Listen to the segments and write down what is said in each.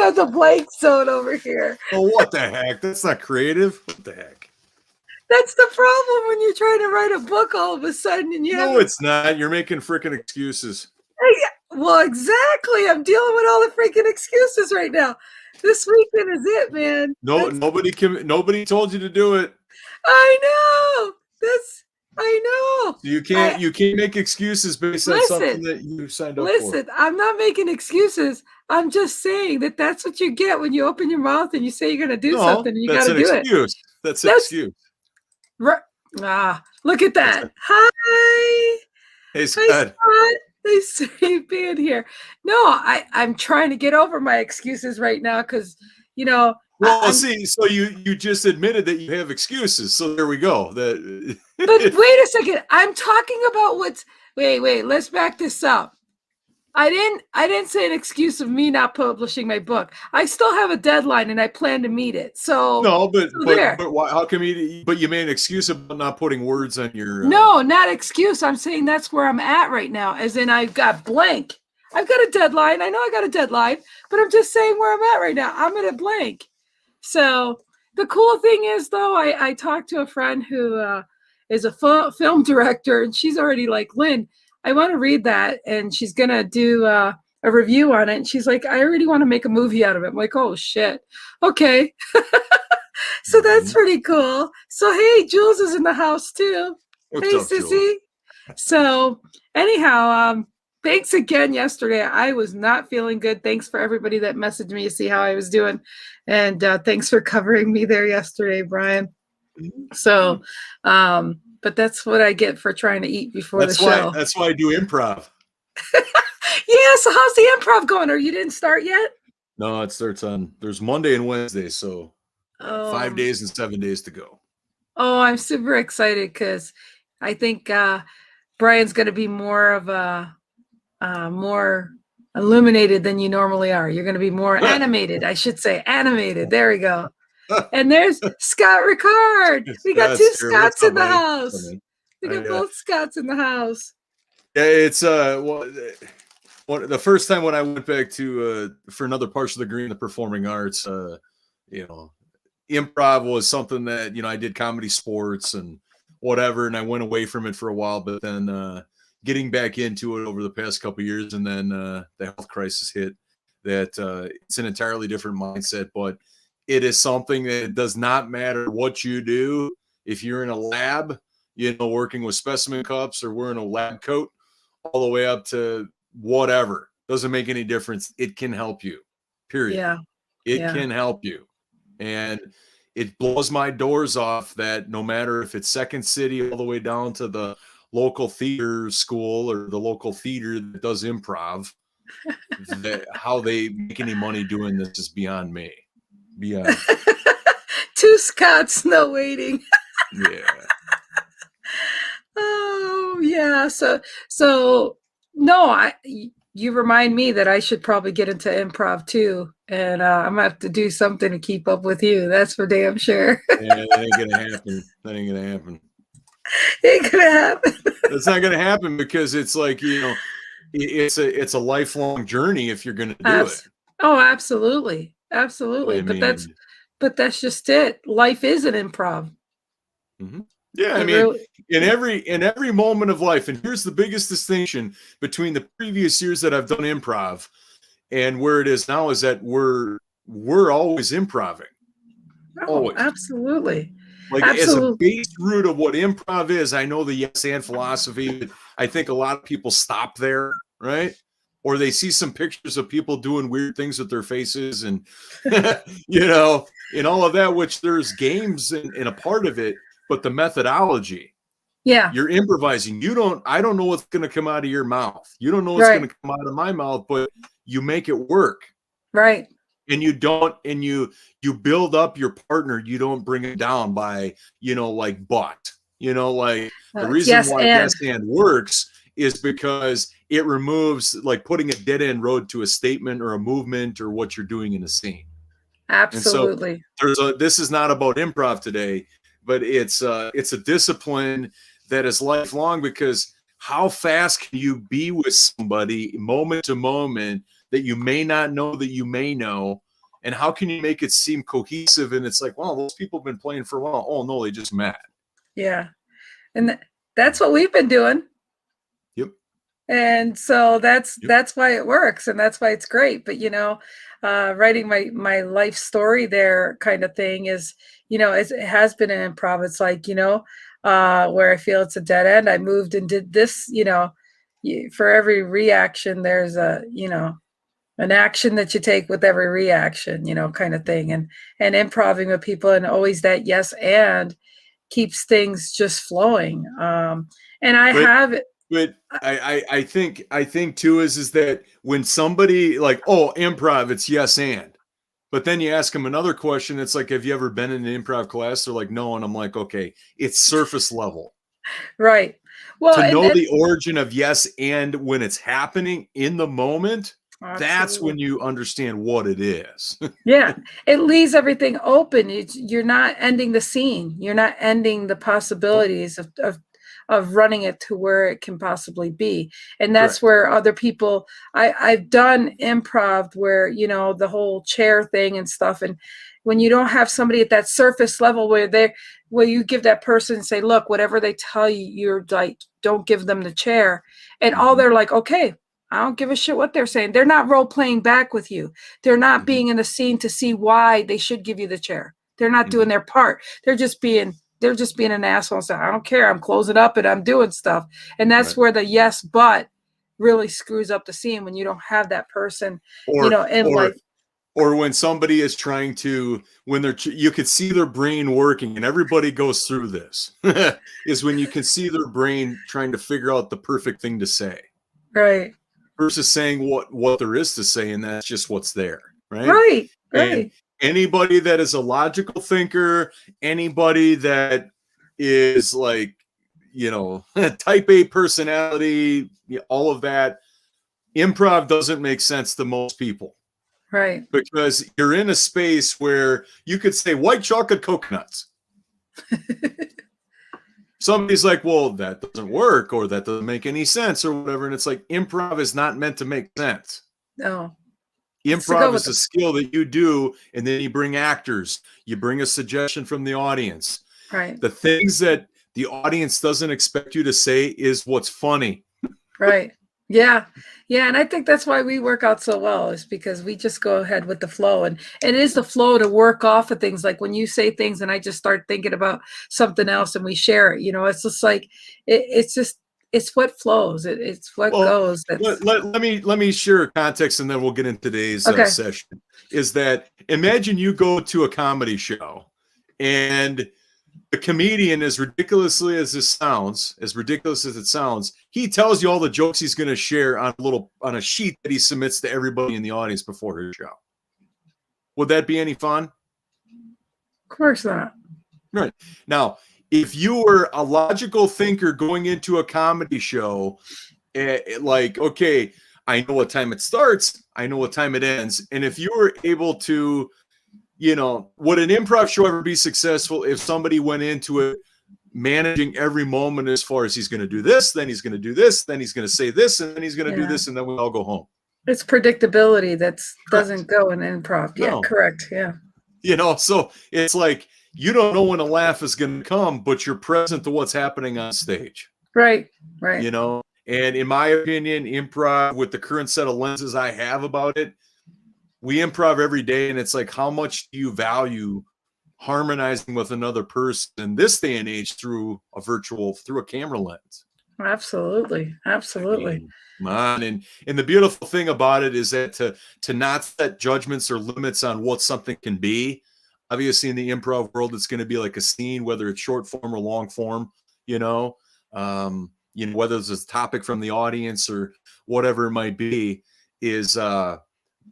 have the blank zone over here. Oh, what the heck? That's not creative. What the heck? That's the problem when you're trying to write a book all of a sudden and you No, it's not. You're making freaking excuses. Well, exactly. I'm dealing with all the freaking excuses right now. This weekend is it, man. No, nobody told you to do it. I know. I know. So you can't make excuses based on something that you signed up for. Listen, I'm not making excuses. I'm just saying that that's what you get when you open your mouth and you say you're going to do something and you got to do it. That's an excuse. Look at that. Hi. Hey, Scott. Nice being here. No, I'm trying to get over my excuses right now because, you know. Well, so you just admitted that you have excuses. So there we go. But wait a second. I'm talking about wait, let's back this up. I didn't say an excuse of me not publishing my book. I still have a deadline and I plan to meet it. So no, but why, how come you made an excuse about not putting words on your No, not excuse. I'm saying that's where I'm at right now. As in I've got blank. I've got a deadline. I know I got a deadline, but I'm just saying where I'm at right now. I'm at a blank. So the cool thing is though, I talked to a friend who is a film director and she's already like, Lynn, I want to read that, and she's gonna do a review on it. And she's like, I already want to make a movie out of it. I'm like, oh shit, okay. So that's pretty cool. So hey, Jules is in the house too. What's up, Sissy? Jules? So anyhow, thanks again. Yesterday I was not feeling good. Thanks for everybody that messaged me to see how I was doing, and thanks for covering me there yesterday, Brian. So. But that's what I get for trying to eat before the show. That's why I do improv. Yeah, so how's the improv going? Or you didn't start yet? No, it starts there's Monday and Wednesday, so 5 days and 7 days to go. Oh, I'm super excited because I think Brian's going to be more of more illuminated than you normally are. You're going to be more animated, I should say. Animated. There we go. And there's Scott Ricard. We got two Scotts in the house. We got both Scotts in the house. Yeah, it's the first time when I went back to for another partial degree in the performing arts, improv was something that I did comedy sports and whatever, and I went away from it for a while, but then getting back into it over the past couple of years, and then the health crisis hit. That it's an entirely different mindset, but it is something that does not matter what you do. If you're in a lab, working with specimen cups or wearing a lab coat, all the way up to whatever, doesn't make any difference. It can help you, period. Yeah. It can help you. And it blows my doors off that no matter if it's Second City all the way down to the local theater school or the local theater that does improv, how they make any money doing this is beyond me. Beyond. Two Scots, no waiting. Yeah. Oh yeah. So no, you remind me that I should probably get into improv too, and I'm gonna have to do something to keep up with you. That's for damn sure. Yeah, that ain't gonna happen. Ain't gonna happen. That's not gonna happen because it's like it's a lifelong journey if you're gonna do it. Oh, absolutely. Absolutely. But that's just it. Life is an improv. Mm-hmm. Yeah, I mean, in every moment of life, and here's the biggest distinction between the previous years that I've done improv and where it is now is that we're always improving. Oh, always. Absolutely. Like as a base root of what improv is, I know the yes and philosophy, but I think a lot of people stop there, right? Or they see some pictures of people doing weird things with their faces and, and all of that, which there's games in a part of it, but the methodology, you're improvising. I don't know what's going to come out of your mouth. You don't know what's going to come out of my mouth, but you make it work. Right. And you build up your partner. You don't bring it down by, like, but, the reason why yes and works is because it removes like putting a dead end road to a statement or a movement or what you're doing in a scene. Absolutely. And so this is not about improv today, but it's a discipline that is lifelong, because how fast can you be with somebody moment to moment that you may not know that you may know, And how can you make it seem cohesive? And it's like, well, those people have been playing for a while. Oh no, they just met. Yeah. And that's what we've been doing. Yep. And so that's why it works, and that's why it's great. But writing my life story there kind of thing is, it has been an improv. It's like, where I feel it's a dead end. I moved and did this, for every reaction, there's an action that you take with every reaction, kind of thing. And improving with people, and always that yes and keeps things just flowing. And I have it. But I think too is that when somebody like, oh, improv, it's yes and, but then you ask them another question, it's like, have you ever been in an improv class? They're like, no, and I'm like, okay, it's surface level, right? Well, to know the origin of yes and when it's happening in the moment, absolutely. That's when you understand what it is. Yeah, it leaves everything open. You're not ending the scene. You're not ending the possibilities of running it to where it can possibly be. And that's Correct. where other people, I've done improv where, the whole chair thing and stuff. And when you don't have somebody at that surface level where you give that person, say, look, whatever they tell you, you're like, don't give them the chair. And all they're like, okay, I don't give a shit what they're saying. They're not role playing back with you. They're not being in the scene to see why they should give you the chair. They're not doing their part. They're just being an asshole and saying, I don't care. I'm closing up and I'm doing stuff. And that's where the yes, but really screws up the scene, when you don't have that person, or when somebody is trying to, you could see their brain working, and everybody goes through this, is when you can see their brain trying to figure out the perfect thing to say. Right. Versus saying what there is to say, and that's just what's there. Right. Right. And anybody that is a logical thinker, anybody that is like, type A personality, all of that, improv doesn't make sense to most people. Right. Because you're in a space where you could say white chocolate coconuts. Somebody's like, well, that doesn't work, or that doesn't make any sense, or whatever. And it's like, improv is not meant to make sense. No. Improv is a skill that you do, and then you bring actors, you bring a suggestion from the audience. Right. The things that the audience doesn't expect you to say is what's funny. Right. Yeah. Yeah. And I think that's why we work out so well, is because we just go ahead with the flow. And it is the flow to work off of things. Like when you say things and I just start thinking about something else and we share it, it's just like, it's what flows. It's what goes. Let me share context, and then we'll get into today's session. Is that, imagine you go to a comedy show, and the comedian, as ridiculous as it sounds, he tells you all the jokes he's going to share on a sheet that he submits to everybody in the audience before his show. Would that be any fun? Of course not. Right. Now, if you were a logical thinker going into a comedy show, like, okay, I know what time it starts, I know what time it ends, and if you were able to, would an improv show ever be successful if somebody went into it managing every moment as far as he's going to do this, then he's going to do this, then he's going to say this, and then he's going to do this, and then we all go home? It's predictability that doesn't go in improv. Yeah, correct. Yeah. So it's like, you don't know when a laugh is going to come, but you're present to what's happening on stage. Right. Right. And in my opinion, improv, with the current set of lenses I have about it, we improv every day. And it's like, how much do you value harmonizing with another person in this day and age through a camera lens? Absolutely. Absolutely. And the beautiful thing about it is that to not set judgments or limits on what something can be. Obviously, in the improv world, it's going to be like a scene, whether it's short form or long form, whether it's a topic from the audience or whatever it might be, is to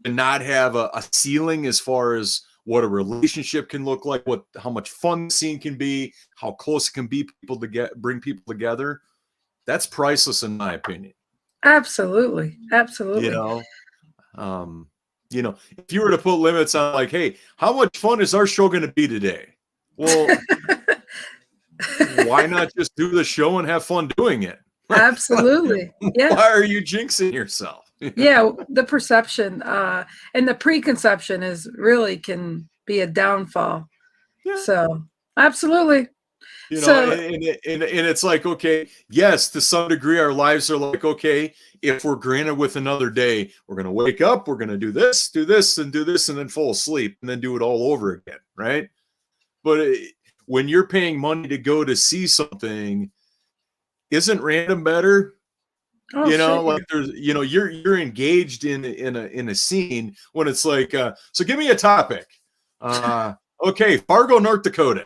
not have a ceiling as far as what a relationship can look like, how much fun the scene can be, how close it can be bring people together. That's priceless, in my opinion. Absolutely. Absolutely. If you were to put limits on, like, hey, how much fun is our show going to be today? Well, why not just do the show and have fun doing it? Absolutely. Yeah. Why are you jinxing yourself? Yeah, the perception and the preconception is really can be a downfall. Yeah. So absolutely. You know, So and it's like, okay, yes, to some degree, our lives are like, okay, if we're granted with another day, we're going to wake up, we're going to do this, and do this, and then fall asleep, and then do it all over again, right? But when you're paying money to go to see something, isn't random better? oh You shit, know, yeah. like there's, you know, you're engaged in a scene when it's like, so give me a topic. Okay, Fargo, North Dakota.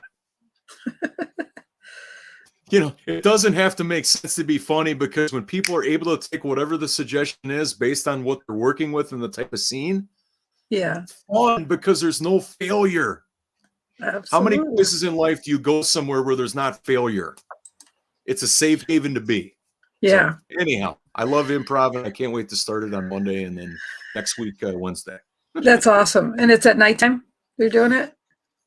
You know, it doesn't have to make sense to be funny, because when people are able to take whatever the suggestion is based on what they're working with and the type of scene, Yeah, it's fun because there's no failure. How many absolutely. places in life do you go somewhere where there's not failure? It's a safe haven to be. Yeah, So anyhow, I love improv, and I can't wait to start it on Monday and then next week, Wednesday. that's awesome. And it's at nighttime you're doing it?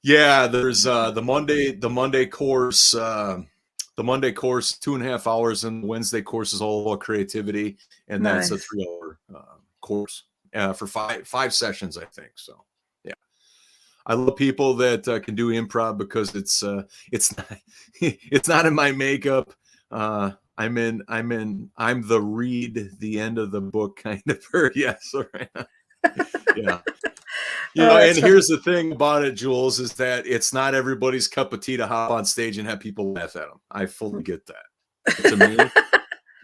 Yeah, there's the Monday course, the Monday course 2.5 hours, and the Wednesday course is all about creativity, and that's a Nice. 3 hour course for five sessions, I think. So yeah, I love people that can do improv, because it's not it's not in my makeup. I'm the read the end of the book kind of person. Yes, right. Yeah. You Oh, know, and that's fun. here's the thing about it, Jules, is that it's not everybody's cup of tea to hop on stage and have people laugh at them. I fully get that. To me,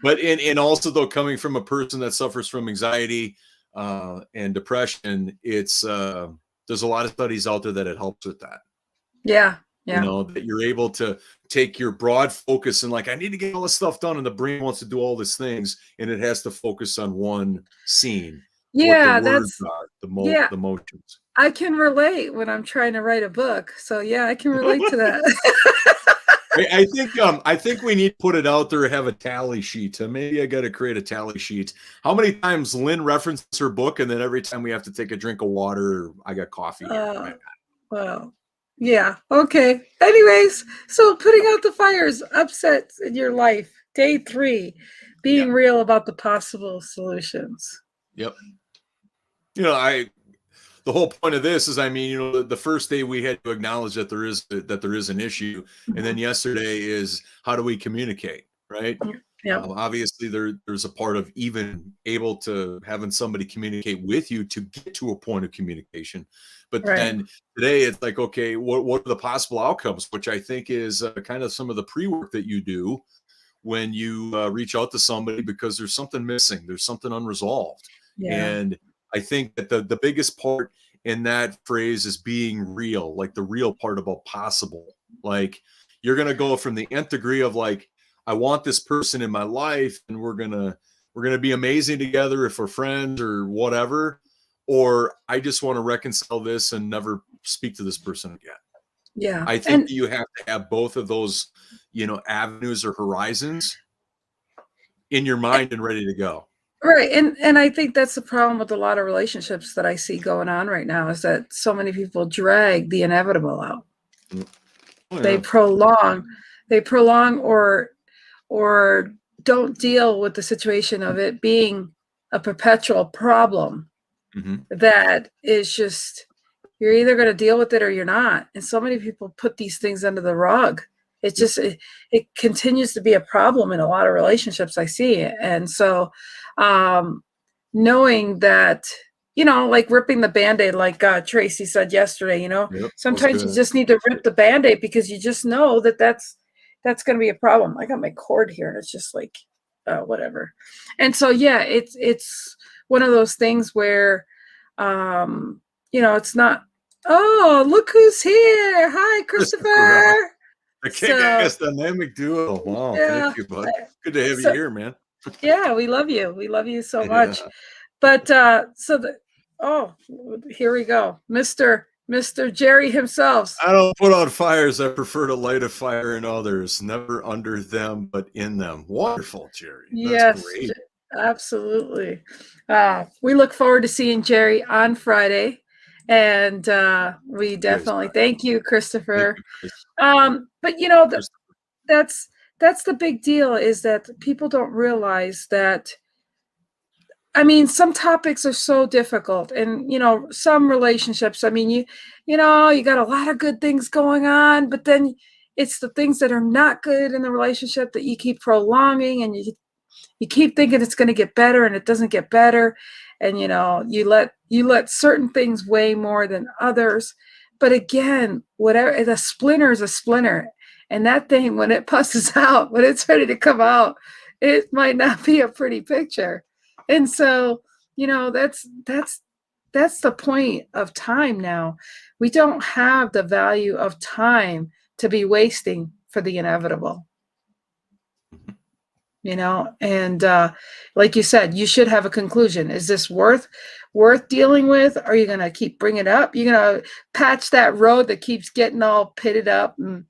but in also, though, coming from a person that suffers from anxiety and depression, it's there's a lot of studies out there that it helps with that. Yeah, You yeah. know, that you're able to take your broad focus and, like, I need to get all this stuff done, and the brain wants to do all these things, and it has to focus on one scene, what the Yeah, words that's are, yeah, the motions. I can relate when I'm trying to write a book. So yeah, I can relate to that. I think we need to put it out there, have a tally sheet. Maybe I got to create a tally sheet. How many times Lynn references her book, and then every time we have to take a drink of water, I got coffee here. uh, well, yeah. Okay. Anyways, so putting out the fires, upsets in your life. Day 3, Yeah. being real about the possible solutions. Yep. You know, the whole point of this is, I mean, you know, the first day we had to acknowledge that there is an issue, and then yesterday is, how do we communicate, right? Yep. Obviously, there's a part of even able to having somebody communicate with you to get to a point of communication, but Right. then today it's like, okay, what are the possible outcomes? Which I think is kind of some of the pre-work that you do when you reach out to somebody, because there's something missing, there's something unresolved, Yeah. and I think that the biggest part in that phrase is being real, like the real part about possible. Like, you're gonna go from the nth degree of, like, I want this person in my life, and we're gonna be amazing together if we're friends or whatever, or I just want to reconcile this and never speak to this person again. Yeah. I think And that you have to have both of those, you know, avenues or horizons in your mind and ready to go. right. And I think that's the problem with a lot of relationships that I see going on right now is that so many people drag the inevitable out. Oh, They yeah. prolong, they prolong or don't deal with the situation of it being a perpetual problem Mm-hmm. that is just you're either going to deal with it or you're not. And so many people put these things under the rug. It Yep. just it continues to be a problem in a lot of relationships I see. And so um knowing that, like ripping the band-aid, like Tracy said yesterday, Yep. That was sometimes you good. just need to rip the band-aid because you just know that that's going to be a problem. I got my cord here and it's just like whatever. And so yeah, it's one of those things where it's not, oh, look who's here. Hi, Christopher, huh? Christopher. A So kick-ass dynamic duo. Wow, thank yeah. you, bud. Good to have you So here, man. yeah, we love you. We love you so much. Yeah. But oh, here we go. Mr. Jerry himself. I don't put out fires. I prefer to light a fire in others, never under them, but in them. Wonderful, Jerry. That's Yes, great. absolutely. We look forward to seeing Jerry on Friday. And we You guys definitely rock. thank you, Thank Christopher. you, Chris. But Christopher. that's the big deal is that people don't realize that I mean, some topics are so difficult, and some relationships. I mean, you got a lot of good things going on, but then it's the things that are not good in the relationship that you keep prolonging, and you keep thinking it's going to get better, and it doesn't get better, and you let certain things weigh more than others. But again, whatever, the splinter is a splinter, and that thing, when it pusses out, when it's ready to come out, it might not be a pretty picture. And so, that's the point of time now. We don't have the value of time to be wasting for the inevitable. And like you said, you should have a conclusion. Is this worth dealing with? Are you going to keep bringing it up? You're going to patch that road that keeps getting all pitted up and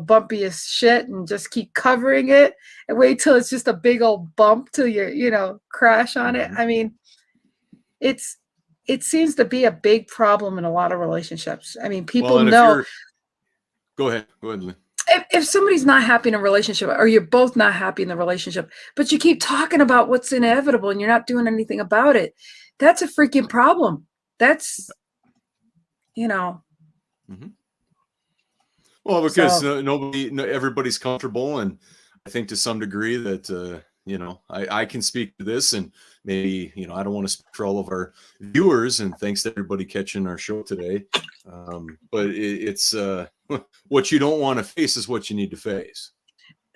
bumpy as shit, and just keep covering it and wait till it's just a big old bump till you crash on it. I mean, it seems to be a big problem in a lot of relationships. I mean, people know. Go ahead, Lynn. If somebody's not happy in a relationship, or you're both not happy in the relationship, but you keep talking about what's inevitable and you're not doing anything about it, that's a freaking problem. That's, Mm-hmm. Well, because everybody's comfortable, and I think to some degree that I can speak to this, and maybe I don't want to speak for all of our viewers, and thanks to everybody catching our show today. But it's what you don't want to face is what you need to face.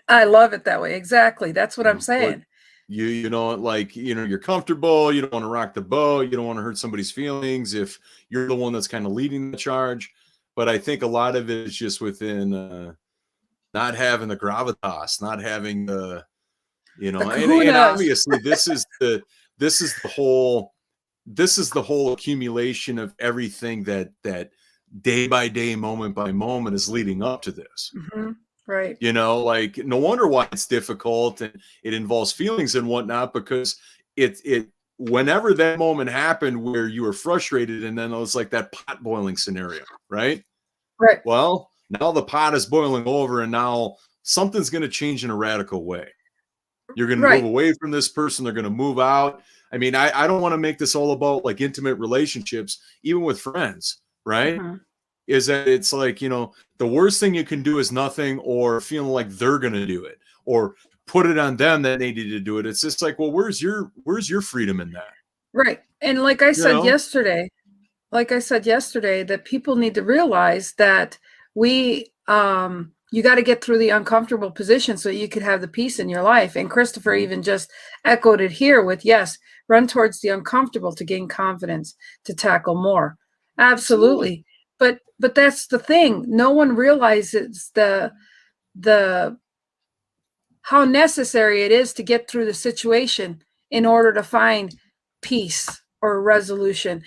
I love it that way. Exactly. That's what I'm saying. You're comfortable. You don't want to rock the boat. You don't want to hurt somebody's feelings if you're the one that's kind of leading the charge. But I think a lot of it is just within not having the gravitas, not having the, and obviously this is the whole accumulation of everything that day by day, moment by moment is leading up to this. Mm-hmm. Right. No wonder why it's difficult, and it involves feelings and whatnot, because it whenever that moment happened where you were frustrated, and then it was like that pot boiling scenario, right? Right. Well, now the pot is boiling over, and now something's going to change in a radical way. You're going to move away from this person. They're going to move out. I mean, I don't want to make this all about like intimate relationships, even with friends, right? Mm-hmm. Is that it's like, the worst thing you can do is nothing, or feeling like they're going to do it, or put it on them that they need to do it. It's just like, well, where's your freedom in that? Right. And like I said yesterday, that people need to realize that you got to get through the uncomfortable position so you could have the peace in your life. And Christopher even just echoed it here with, yes, run towards the uncomfortable to gain confidence to tackle more. Absolutely. But that's the thing. No one realizes the how necessary it is to get through the situation in order to find peace or resolution.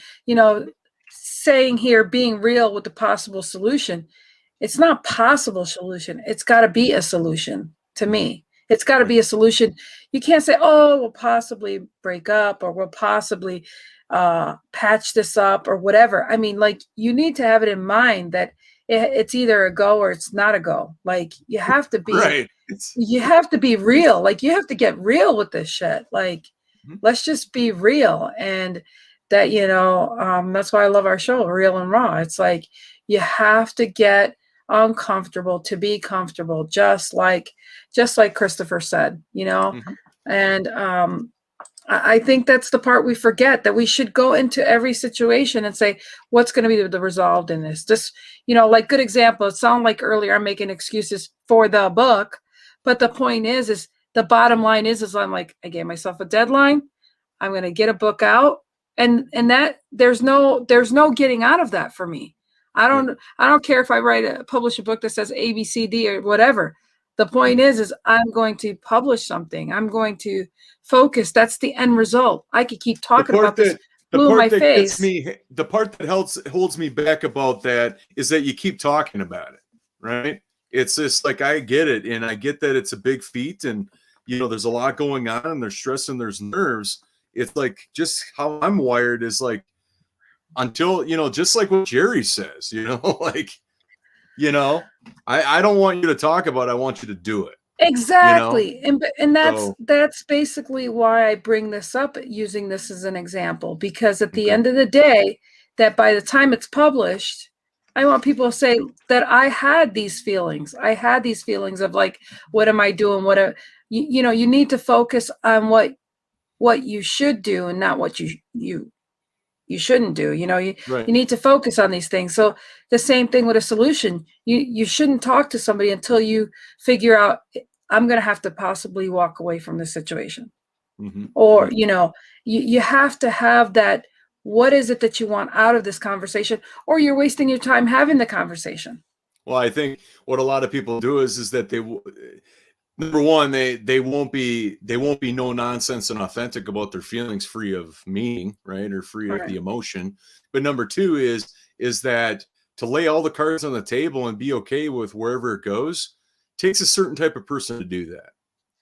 Saying here, being real with the possible solution. It's not possible solution. It's got to be a solution to me. It's got to be a solution. You can't say, oh, we'll possibly break up, or we'll possibly patch this up, or whatever. I mean, like, you need to have it in mind that it's either a go or it's not a go. Like, you have to be, you have to be real. Like, you have to get real with this shit. Like, let's just be real. And that, that's why I love our show, Real and Raw. It's like, you have to get uncomfortable to be comfortable, just like Christopher said, and I think that's the part we forget, that we should go into every situation and say, what's going to be the resolved in this? Just, like, good example, it sounded like earlier I'm making excuses for the book, but the point is the bottom line is I'm like, I gave myself a deadline. I'm going to get a book out, and that there's no getting out of that for me. I don't care if I publish a book that says A, B, C, D, or whatever. The point is I'm going to publish something. I'm going to focus. That's the end result. I could keep talking about this. The part that holds me back about that is that you keep talking about it, right? It's just like, I get it, and I get that it's a big feat, and there's a lot going on, and there's stress and there's nerves. It's like, just how I'm wired is like, until just like what Jerry says, like, I don't want you to talk about it, I want you to do it. you know? Exactly. And So, that's basically why I bring this up using this as an example, because at the okay. end of the day, that by the time it's published, I want people to say that I had these feelings. I had these feelings of like, what am I doing? You know, you need to focus on what you should do and not what you shouldn't do. You know, Right. you need to focus on these things. So the same thing with a solution. You shouldn't talk to somebody until you figure out, I'm going to have to possibly walk away from this situation. Hmm. Or, Yeah. you know, you have to have that, what is it that you want out of this conversation, or you're wasting your time having the conversation. Well, I think what a lot of people do is that number one, they won't be no nonsense and authentic about their feelings, free of meaning, right, or free of Right. the emotion. But number two is that to lay all the cards on the table and be okay with wherever it goes takes a certain type of person to do that.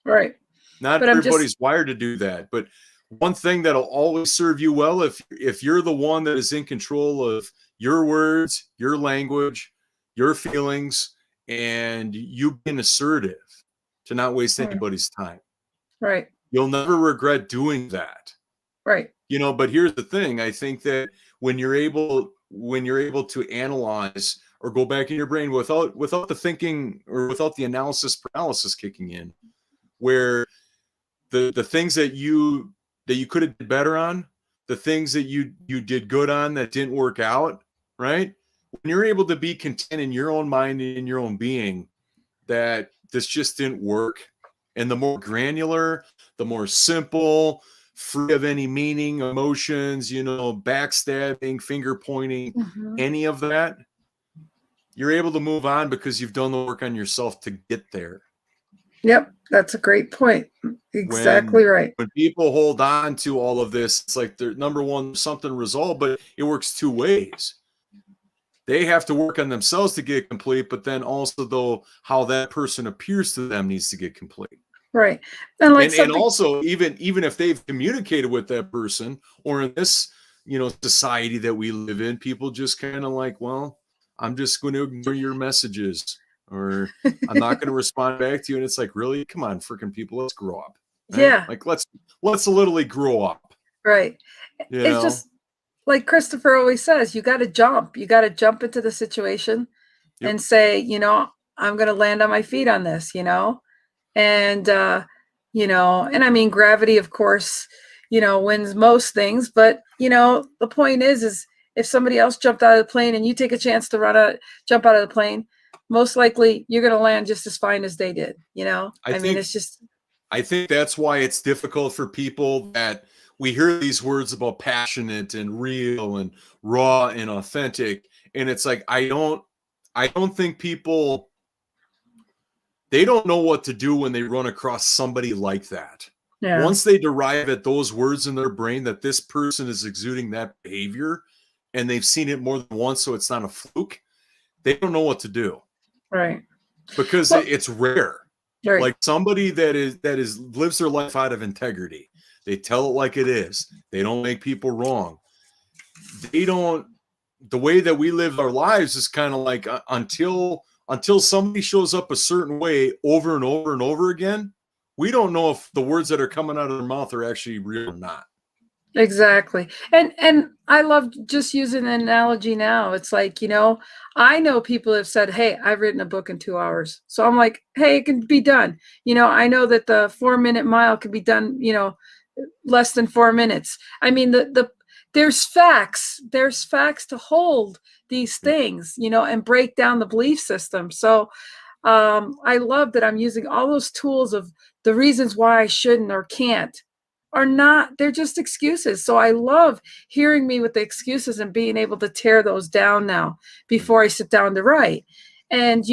Right. Not But I'm just, everybody's wired to do that, but one thing that'll always serve you well, if you're the one that is in control of your words, your language, your feelings, and you being assertive to not waste right. anybody's time. Right. You'll never regret doing that. Right. You know, but here's the thing. I think that when you're able to analyze or go back in your brain without the thinking or without the analysis paralysis kicking in, where the things that you could have did better on, the things that you did good on that didn't work out, right? When you're able to be content in your own mind and in your own being that this just didn't work, and the more granular, the more simple, free of any meaning, emotions, backstabbing, finger pointing, Mhm. any of that, you're able to move on because you've done the work on yourself to get there. Yep. That's a great point. when Exactly right. when people hold on to all of this, it's like they're number one, something resolved, but it works two ways. They have to work on themselves to get complete, but then also though how that person appears to them needs to get complete. Right. And like And something, also even if they've communicated with that person, or in this society that we live in, people just kind of like, well, I'm just going to ignore your messages, or I'm not going to respond back to you. And it's like, really, come on, freaking people, let's grow up, right? yeah, Like let's literally grow up, right. you It's know. just like Christopher always says, you got to jump. You got to jump into the situation Yep. and say, you know, I'm going to land on my feet on this, you know? And, and I mean, gravity, of course, wins most things. But, the point is if somebody else jumped out of the plane and you take a chance to jump out of the plane, most likely you're going to land just as fine as they did, I I mean, think it's just, I think that's why it's difficult for people that we hear these words about passionate and real and raw and authentic, and it's like I don't think people, they don't know what to do when they run across somebody like that. yeah, Once they derive at those words in their brain that this person is exuding that behavior, and they've seen it more than once, so it's not a fluke, they don't know what to do right. because Well, it's rare. right. Like somebody that is lives their life out of integrity. They tell it like it is. They don't make people wrong. They don't. The way that we live our lives is kind of like until somebody shows up a certain way over and over and over again, we don't know if the words that are coming out of their mouth are actually real or not. Exactly. And I love just using an analogy now. It's like, I know people have said, "Hey, I've written a book in 2 hours." So I'm like, "Hey, it can be done." I know that the 4-minute mile can be done, less than 4 minutes. I mean, there's facts. There's facts to hold these Yep. things, and break down the belief system. So I love that I'm using all those tools of the reasons why I shouldn't or can't are not, they're just excuses. So I love hearing me with the excuses and being able to tear those down now Right. before I sit down to write. And,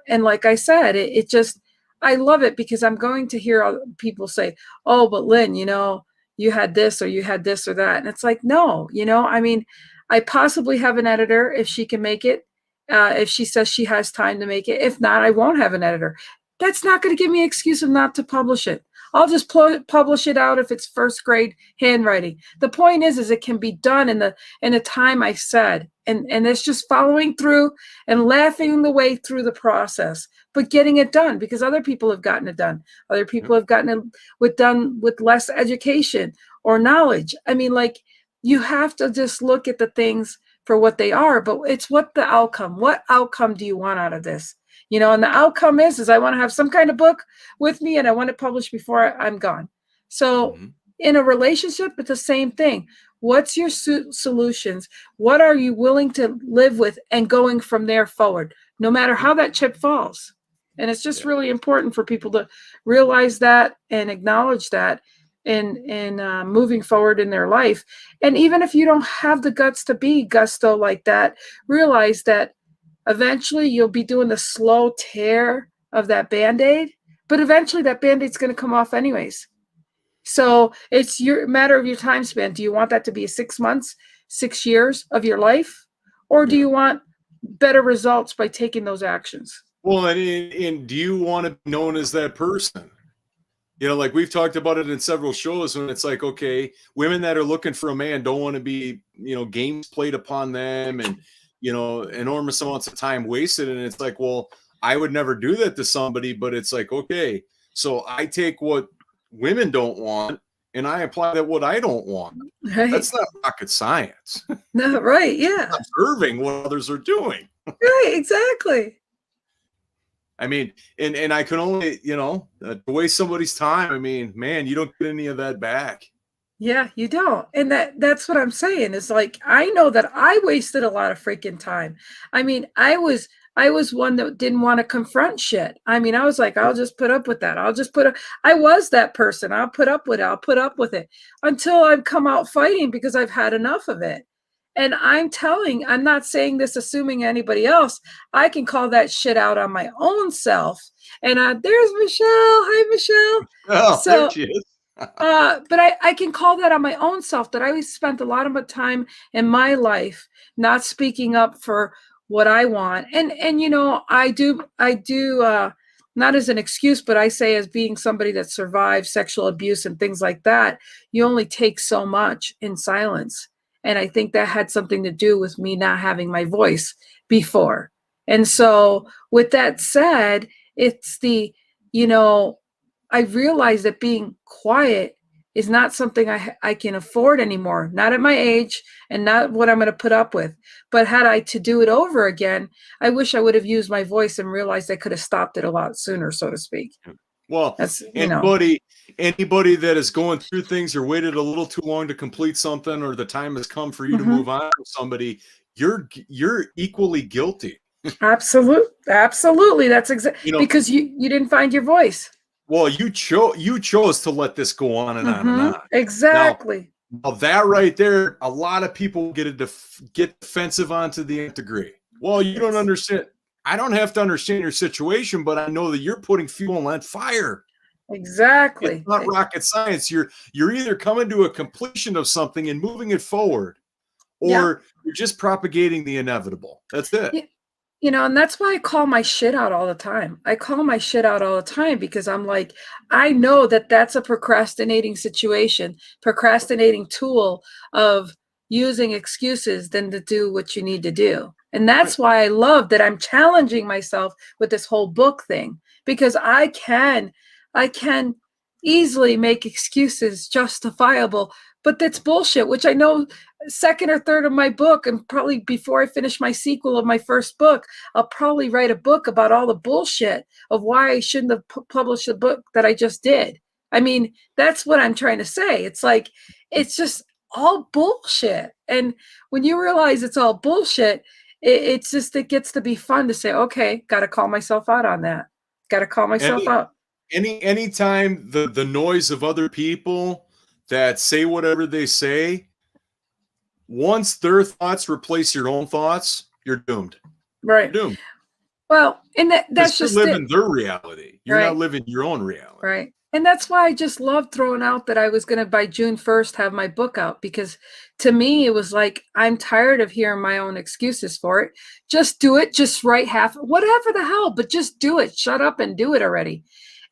and like I said, it just, I love it because I'm going to hear people say, "Oh, but Lynn, you had this or you had this or that." And it's like, no, I mean, I possibly have an editor if she can make it, if she says she has time to make it. If not, I won't have an editor. That's not going to give me an excuse of not to publish it. I'll just publish it out if it's first grade handwriting. The point is it can be done in the time I said, and it's just following through and laughing the way through the process, but getting it done, because other people have gotten it done. Other people have gotten it done with less education or knowledge. I mean, like, you have to just look at the things for what they are, but it's what outcome do you want out of this? You know, and the outcome is I want to have some kind of book with me, and I want it published before I'm gone. So in a relationship, it's the same thing. What's your solutions? What are you willing to live with, and going from there forward, no matter how that chip falls? And it's just really important for people to realize that and acknowledge that in moving forward in their life. And even if you don't have the guts to be gusto like that, realize that eventually you'll be doing the slow tear of that Band-Aid, but eventually that Band-Aid's going to come off anyways. So it's your matter of your time span. Do you want that to be 6 months, 6 years of your life? Or do you want better results by taking those actions? Well, and do you want to be known as that person? You know, like we've talked about it in several shows, when it's like, okay, women that are looking for a man don't want to be, you know, games played upon them, and, you know, enormous amounts of time wasted. And it's like, well, I would never do that to somebody, but it's like, okay, so I take what women don't want and I apply that what I don't want. Right. That's not rocket science. No, right. Yeah. Observing what others are doing. Right. Exactly. I mean, and I can only, you know, to waste somebody's time. I mean, man, you don't get any of that back. Yeah, you don't. And that's what I'm saying. Is like, I know that I wasted a lot of freaking time. I mean, I was one that didn't want to confront shit. I mean, I was like, I'll just put up with that. I was that person. I'll put up with it. I'll put up with it until I've come out fighting because I've had enough of it. And I'm not saying this assuming anybody else. I can call that shit out on my own self. And there's Michelle. Hi, Michelle. Oh, so, there she is. But I can call that on my own self, that I spent a lot of my time in my life not speaking up for what I want. And you know, I do not as an excuse, but I say as being somebody that survived sexual abuse and things like that, you only take so much in silence. And I think that had something to do with me not having my voice before. And so with that said, it's you know, I realized that being quiet is not something I can afford anymore, not at my age and not what I'm going to put up with. But had I to do it over again, I wish I would have used my voice and realized I could have stopped it a lot sooner, so to speak. Well, anybody that is going through things or waited a little too long to complete something, or the time has come for you to move on with somebody, you're equally guilty. Absolutely. That's exactly, because you didn't find your voice. Well, you chose to let this go on and on and on. Exactly. Now that right there, a lot of people get defensive onto the nth degree. Well, you don't understand. I don't have to understand your situation, but I know that you're putting fuel on that fire. Exactly. It's not rocket science. You're either coming to a completion of something and moving it forward, or you're just propagating the inevitable. That's it. You know, and that's why I call my shit out all the time. I call my shit out all the time because I'm like, I know that that's a procrastinating situation, procrastinating tool of using excuses than to do what you need to do. And that's why I love that I'm challenging myself with this whole book thing, because I can easily make excuses justifiable, but that's bullshit, which I know second or third of my book, and probably before I finish my sequel of my first book, I'll probably write a book about all the bullshit of why I shouldn't have published the book that I just did. I mean, that's what I'm trying to say. It's like, it's just all bullshit. And when you realize it's all bullshit, it gets to be fun to say, okay, got to call myself out on that. Got to call myself out. Anytime the noise of other people that say whatever they say, once their thoughts replace your own thoughts, you're doomed. Right. You're doomed. Well, and that's just living their reality. You're not living your own reality. Right. And that's why I just loved throwing out that I was going to, by June 1st, have my book out, because to me, it was like, I'm tired of hearing my own excuses for it. Just do it. Just write half, whatever the hell, but just do it. Shut up and do it already.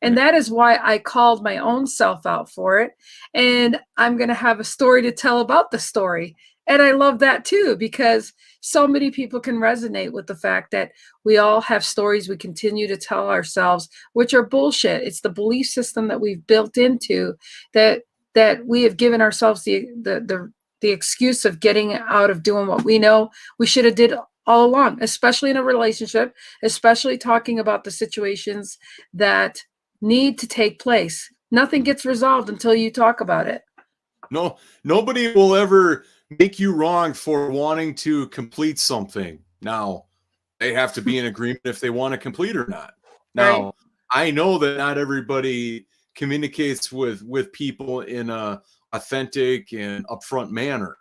And that is why I called my own self out for it. And I'm going to have a story to tell about the story. And I love that too, because so many people can resonate with the fact that we all have stories we continue to tell ourselves, which are bullshit. It's the belief system that we've built into that we have given ourselves the excuse of getting out of doing what we know we should have did all along, especially in a relationship, especially talking about the situations that need to take place. Nothing gets resolved until you talk about it. No, nobody will ever make you wrong for wanting to complete something. Now, they have to be in agreement if they want to complete or not. Now, Right. I know that not everybody communicates with people in a authentic and upfront manner.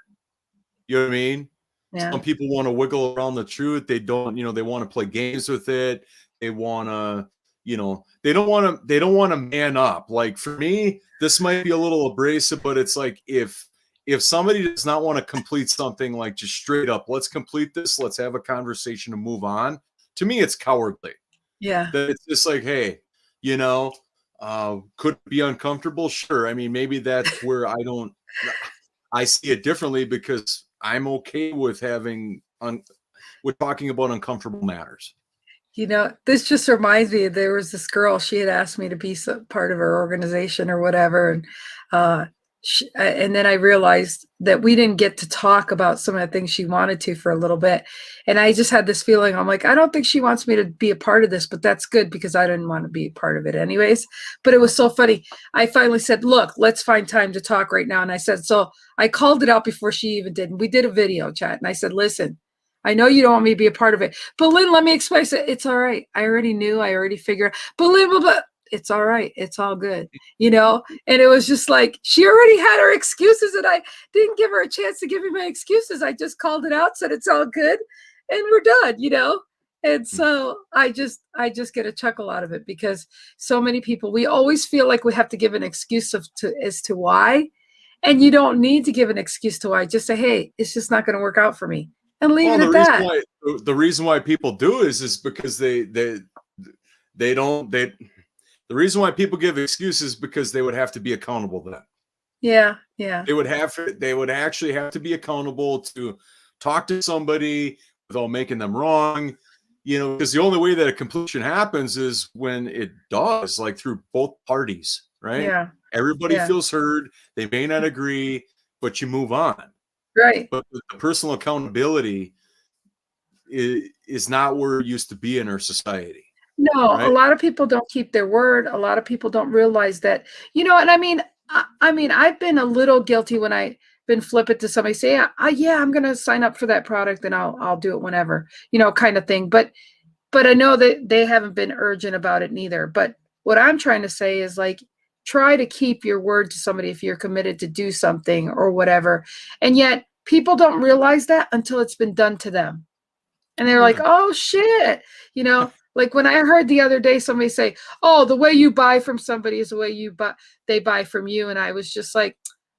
You know what I mean? Yeah. Some people want to wiggle around the truth. They don't, they want to play games with it. They want to, they don't want to man up. Like for me, this might be a little abrasive, but it's like if somebody does not want to complete something, like just straight up, let's complete this, let's have a conversation and move on. To me, it's cowardly. Yeah. That it's just like, hey, could it be uncomfortable? Sure. I mean, maybe that's where I see it differently, because I'm okay with with talking about uncomfortable matters. This just reminds me, there was this girl, she had asked me to be part of her organization or whatever. And, and then I realized that we didn't get to talk about some of the things she wanted to for a little bit. And I just had this feeling, I'm like, I don't think she wants me to be a part of this, but that's good because I didn't want to be a part of it anyways. But it was so funny. I finally said, look, let's find time to talk right now. And I said, so I called it out before she even did. And we did a video chat. And I said, listen, I know you don't want me to be a part of it, but Lynn, let me explain. It's all right. I already knew. I already figured. But Lynn, but it's all right. It's all good, And it was just like she already had her excuses, and I didn't give her a chance to give me my excuses. I just called it out, said it's all good, and we're done, And so I just get a chuckle out of it, because so many people, we always feel like we have to give an excuse as to why, and you don't need to give an excuse to why. Just say, hey, it's just not going to work out for me. And leave it at that. The reason why people do is because the reason why people give excuses because they would have to be accountable then. Yeah. They would actually have to be accountable to talk to somebody without making them wrong, because the only way that a completion happens is when it does, like through both parties, right? Yeah. Everybody feels heard. They may not agree, but you move on. Right. But the personal accountability is not where it used to be in our society. No, right? A lot of people don't keep their word. A lot of people don't realize that, and I mean, I've been a little guilty when I've been flippant to somebody, say, yeah, I'm going to sign up for that product and I'll do it whenever, kind of thing. But I know that they haven't been urgent about it neither. But what I'm trying to say is, like, try to keep your word to somebody if you're committed to do something or whatever. And yet people don't realize that until it's been done to them. And they're like, oh shit, like when I heard the other day somebody say, oh, the way you buy from somebody is the way they buy from you. And I was just like,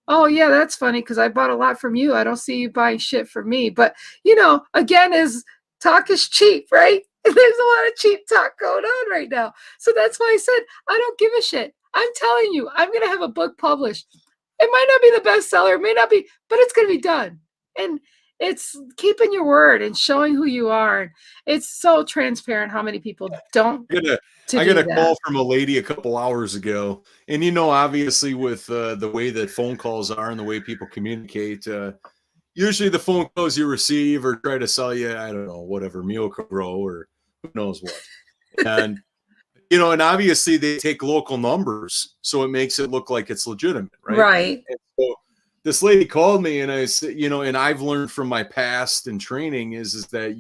oh yeah, that's funny, because I bought a lot from you. I don't see you buying shit from me. But again, talk is cheap, right? There's a lot of cheap talk going on right now. So that's why I said, I don't give a shit. I'm telling you, I'm going to have a book published. It might not be the bestseller, it may not be, but it's going to be done. And it's keeping your word and showing who you are. It's so transparent how many people don't. I got a call from a lady a couple hours ago, and obviously with the way that phone calls are and the way people communicate, usually the phone calls you receive or try to sell you, I don't know, whatever, Miracle-Gro or who knows what. And and obviously they take local numbers, so it makes it look like it's legitimate, right? Right. And so this lady called me, and I said, and I've learned from my past and training is that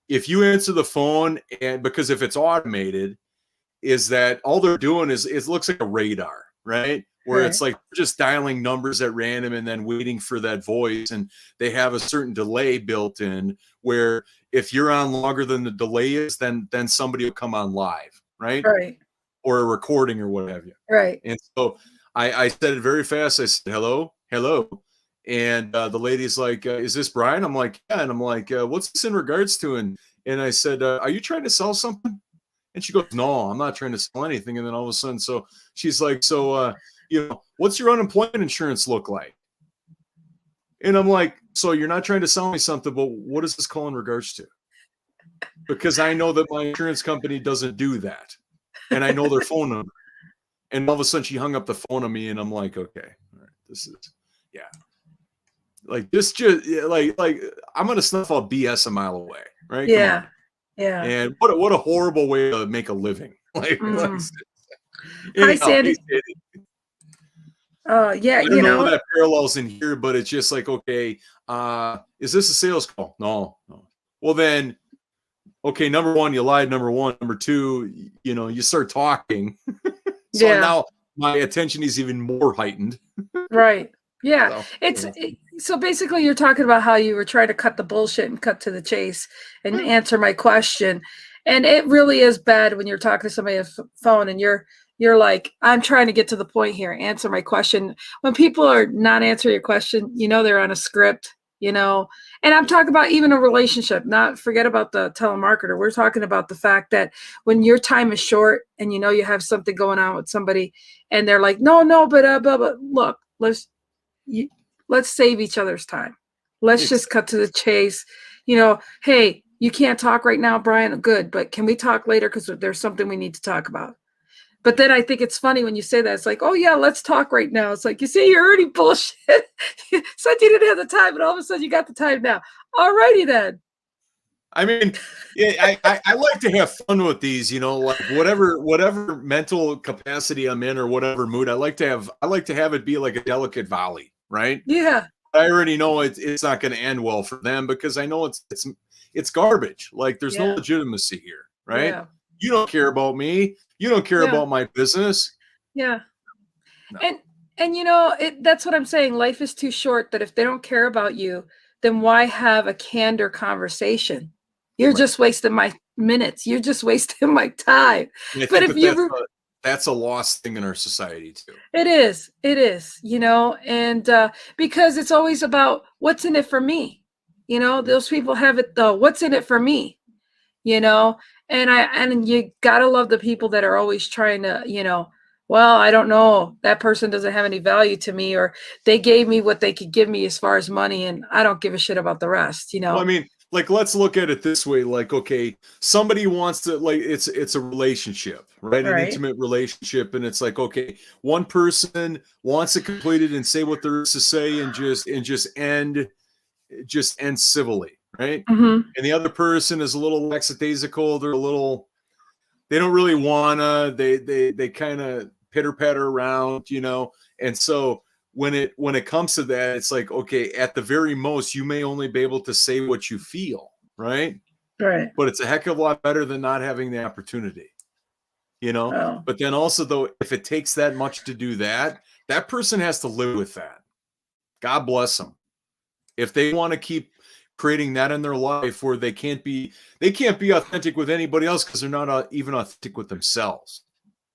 if you answer the phone, and because if it's automated, is that all they're doing is it looks like a radar, right? Where it's like just dialing numbers at random and then waiting for that voice. And they have a certain delay built in where if you're on longer than the delay is, then somebody will come on live, right? Right. Or a recording or what have you. Right. And so I said it very fast. I said, hello. And the lady's like, is this Brian? I'm like, yeah. And I'm like, what's this in regards to? And I said, are you trying to sell something? And she goes, no, I'm not trying to sell anything. And then all of a sudden, so she's like, so, what's your unemployment insurance look like? And I'm like, so you're not trying to sell me something, but what is this call in regards to? Because I know that my insurance company doesn't do that. And I know their phone number. And all of a sudden she hung up the phone on me and I'm like, okay, all right, this is, yeah. Like just like I'm going to snuff out BS a mile away. Right. Yeah. Come on. Yeah. And what a horrible way to make a living. Like, Hi, anyhow, Sandy. Yeah, I don't know that parallels in here, but it's just like, okay, is this a sales call? No. Well, then, okay, number one, you lied. Number one, number two, you start talking. So now my attention is even more heightened. Right. Yeah. So basically you're talking about how you were trying to cut the bullshit and cut to the chase and answer my question. And it really is bad when you're talking to somebody on the phone and you're like, I'm trying to get to the point here, answer my question. When people are not answering your question, they're on a script, and I'm talking about even a relationship, not forget about the telemarketer. We're talking about the fact that when your time is short and you have something going on with somebody and they're like, no, but look, let's save each other's time. Let's just cut to the chase. Hey, you can't talk right now, Brian. Good, but can we talk later? Because there's something we need to talk about. But then I think it's funny when you say that. It's like, oh, yeah, let's talk right now. It's like, you see, you're already bullshit. You said you didn't have the time, and all of a sudden you got the time now. All righty then. I mean, I like to have fun with these, like whatever mental capacity I'm in or whatever mood. I like to have it be like a delicate volley, right? Yeah. I already know it's not going to end well for them because I know it's garbage. Like there's no legitimacy here, right? Yeah. You don't care about me. You don't care about my business. Yeah. No. And that's what I'm saying. Life is too short that if they don't care about you, then why have a candor conversation? You're just wasting my minutes. You're just wasting my time. But if that's a lost thing in our society too. It is, and because it's always about what's in it for me. Those people have it though. What's in it for me? And you gotta love the people that are always trying to, well, I don't know, that person doesn't have any value to me, or they gave me what they could give me as far as money, and I don't give a shit about the rest. Well, I mean, like, let's look at it this way. Like, okay, somebody wants to, like, it's a relationship, right? An intimate relationship. And it's like, okay, one person wants it completed and say what there is to say and just end civilly, right? Mm-hmm. And the other person is a little lackadaisical. They don't really wanna, they kind of pitter patter around, and so when it comes to that, it's like, okay, at the very most, you may only be able to say what you feel, right? Right. But it's a heck of a lot better than not having the opportunity, Oh. But then also, though, if it takes that much to do that, that person has to live with that. God bless them. If they want to keep creating that in their life where they can't be authentic with anybody else because they're not even authentic with themselves.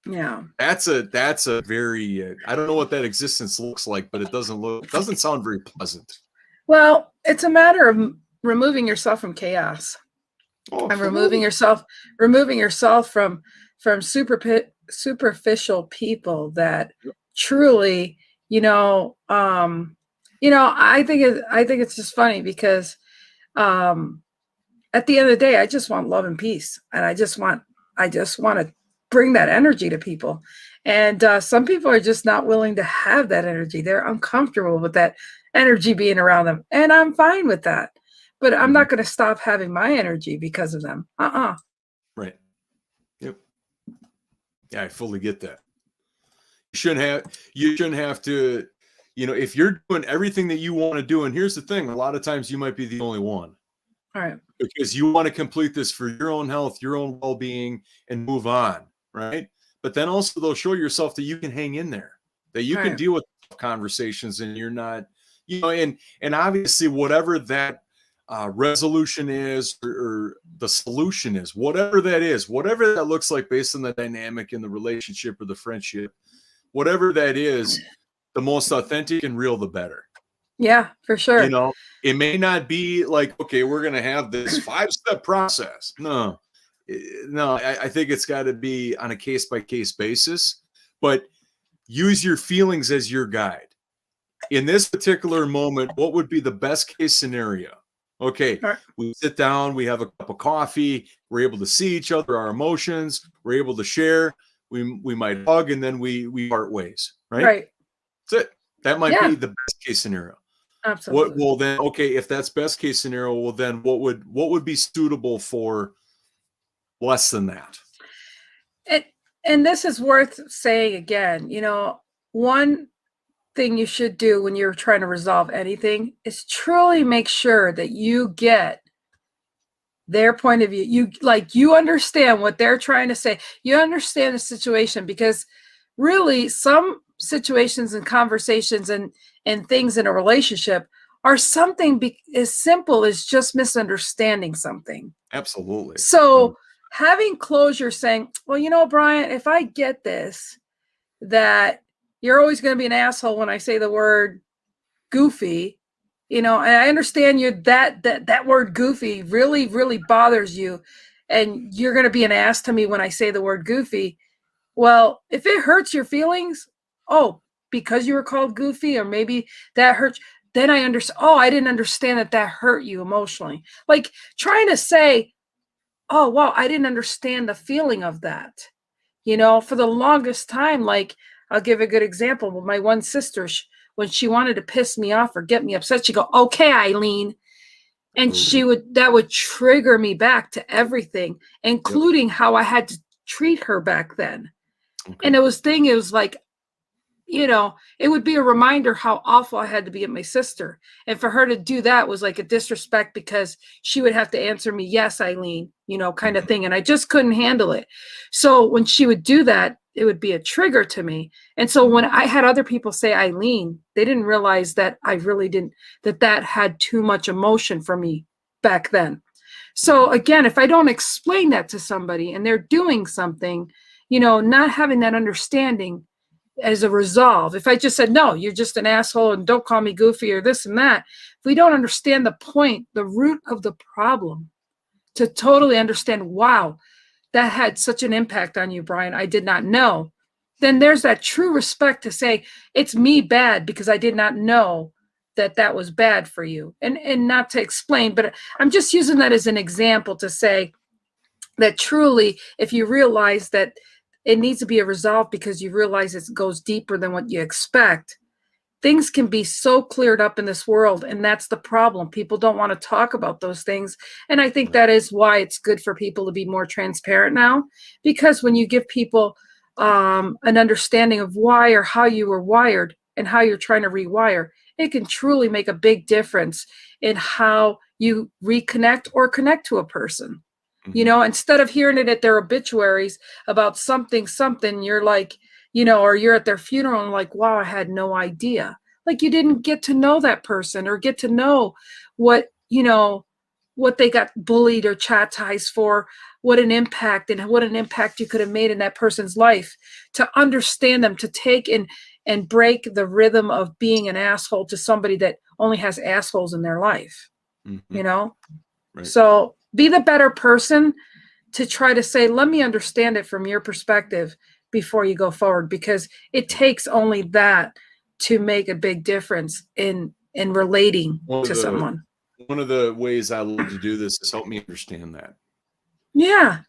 Yeah, that's a very I don't know what that existence looks like, but it doesn't sound very pleasant. Well, it's a matter of removing yourself from chaos and removing yourself from superficial people that truly, I think it's just funny because at the end of the day, I just want love and peace, and I just want to bring that energy to people. And some people are just not willing to have that energy. They're uncomfortable with that energy being around them, and I'm fine with that. But I'm not going to stop having my energy because of them. Right. Yep. Yeah, I fully get that. You shouldn't have to, if you're doing everything that you want to do, and here's the thing, a lot of times you might be the only one. All right. Because you want to complete this for your own health, your own well-being, and move on, right? But then also, though, show yourself that you can hang in there, that you can deal with conversations, and you're not, and obviously whatever that resolution is or the solution is, whatever that looks like based on the dynamic in the relationship or the friendship, whatever that is, the most authentic and real, the better. Yeah, for sure. It may not be like, okay, we're going to have this 5-step process. No, No, I think it's got to be on a case-by-case basis, but use your feelings as your guide. In this particular moment, what would be the best case scenario? Okay, we sit down, we have a cup of coffee, we're able to see each other, our emotions, we're able to share, we might hug, and then we part ways, right? Right. That's it. That might be the best case scenario. Absolutely. What well then, okay, if that's best case scenario, well then what would be suitable for less than that? And this is worth saying again, one thing you should do when you're trying to resolve anything is truly make sure that you get their point of view. You understand what they're trying to say. You understand the situation, because really some situations and conversations and things in a relationship are something as simple as just misunderstanding something. Absolutely. So having closure, saying, well, Brian, if I get this, that you're always going to be an asshole when I say the word goofy, and I understand that word goofy really, really bothers you, and you're going to be an ass to me when I say the word goofy. Well, if it hurts your feelings, because you were called goofy, or maybe that hurts, then I understand. I didn't understand that hurt you emotionally. Like trying to say, oh, wow, I didn't understand the feeling of that. For the longest time, like I'll give a good example. With my one sister, when she wanted to piss me off or get me upset, she'd go, okay, Eileen. And that would trigger me back to everything, including how I had to treat her back then. Okay. And it was like, it would be a reminder how awful I had to be at my sister. And for her to do that was like a disrespect, because she would have to answer me, yes, Eileen, kind of thing. And I just couldn't handle it. So when she would do that, it would be a trigger to me. And so when I had other people say Eileen, they didn't realize that I really didn't, that had too much emotion for me back then. So again, if I don't explain that to somebody and they're doing something, not having that understanding as a resolve. If I just said, no, you're just an asshole and don't call me goofy or this and that, if we don't understand the point, the root of the problem, to totally understand, wow, that had such an impact on you, Brian, I did not know, then there's that true respect to say, it's me bad because I did not know that was bad for you. And not to explain, but I'm just using that as an example to say that truly, if you realize that it needs to be a resolve because you realize it goes deeper than what you expect, things can be so cleared up in this world. And that's the problem. People don't want to talk about those things. And I think that is why it's good for people to be more transparent now, because when you give people an understanding of why or how you were wired and how you're trying to rewire, it can truly make a big difference in how you reconnect or connect to a person. Instead of hearing it at their obituaries about something, you're like, or you're at their funeral and like, wow, I had no idea. Like you didn't get to know that person or get to know what they got bullied or chastised for, what an impact you could have made in that person's life, to understand them, to take and break the rhythm of being an asshole to somebody that only has assholes in their life, Right. So be the better person to try to say, let me understand it from your perspective before you go forward, because it takes only that to make a big difference in relating to someone. One of the ways I love to do this is help me understand that. Yeah.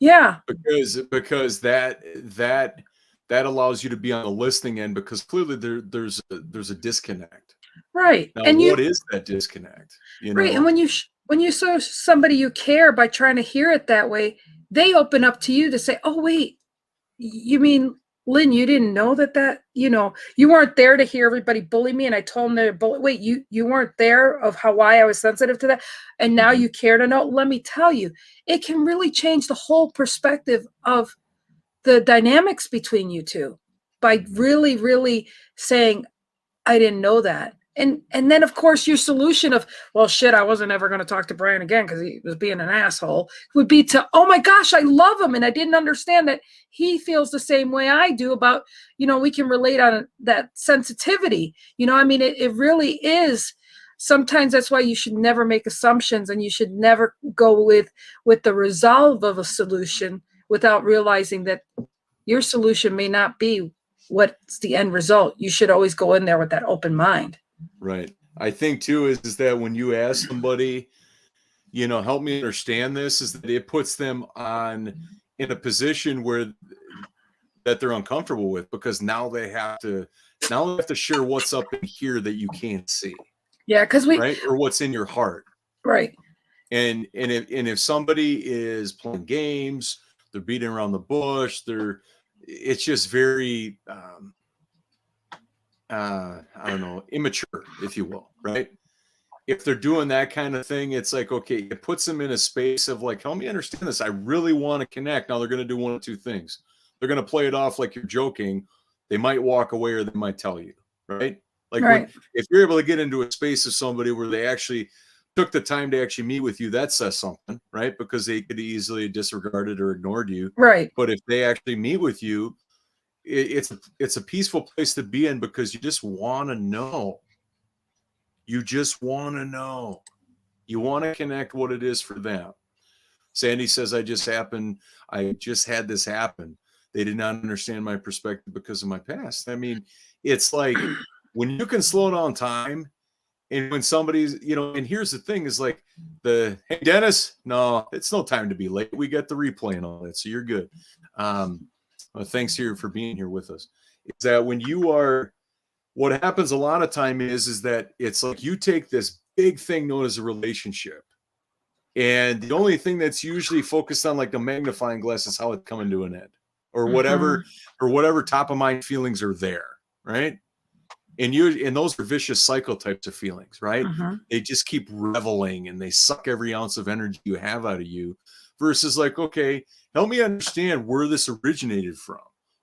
Because that allows you to be on the listening end, because clearly there's a disconnect. Right. Now, and what is that disconnect? Right. And when you show somebody you care by trying to hear it that way, they open up to you to say, oh, wait, you mean, Lynn, you didn't know that, you weren't there to hear everybody bully me. And I told them to bully. Wait, you weren't there of why I was sensitive to that. And now you care to know. Let me tell you, it can really change the whole perspective of the dynamics between you two by really, really saying, I didn't know that. And then, of course, your solution of, well, shit, I wasn't ever going to talk to Brian again because he was being an asshole, would be to, oh, my gosh, I love him. And I didn't understand that he feels the same way I do about, we can relate on that sensitivity. It really is sometimes that's why you should never make assumptions, and you should never go with the resolve of a solution without realizing that your solution may not be what's the end result. You should always go in there with that open mind. Right. I think too is that when you ask somebody, help me understand this, is that it puts them in a position where that they're uncomfortable with, because now they have to share what's up in here that you can't see. Yeah, because right, or what's in your heart. Right. And if somebody is playing games, they're beating around the bush, it's just very I don't know, immature, if you will, right? If they're doing that kind of thing, it's like, okay, it puts them in a space of like, help me understand this. I really want to connect. Now they're going to do one of two things. They're going to play it off like you're joking. They might walk away, or they might tell you, right? Like right. If you're able to get into a space of somebody where they actually took the time to actually meet with you, that says something, right? Because they could easily disregarded or ignored you. Right. But if they actually meet with you, it's a peaceful place to be in, because you just want to know. You just want to know. You want to connect what it is for them. Sandy says, I just had this happen. They did not understand my perspective because of my past. I mean, it's like when you can slow down time, and when somebody's, and here's the thing is like hey, Dennis, no, it's no time to be late. We got the replay and all that. So you're good. Well, thanks here for being here with us. Is that when you are, what happens a lot of time is that it's like you take this big thing known as a relationship, and the only thing that's usually focused on like the magnifying glass is how it's coming to an end, or whatever top of mind feelings are there, right? And those are vicious cycle types of feelings, right? They just keep reveling and they suck every ounce of energy you have out of you, versus like, okay, help me understand where this originated from,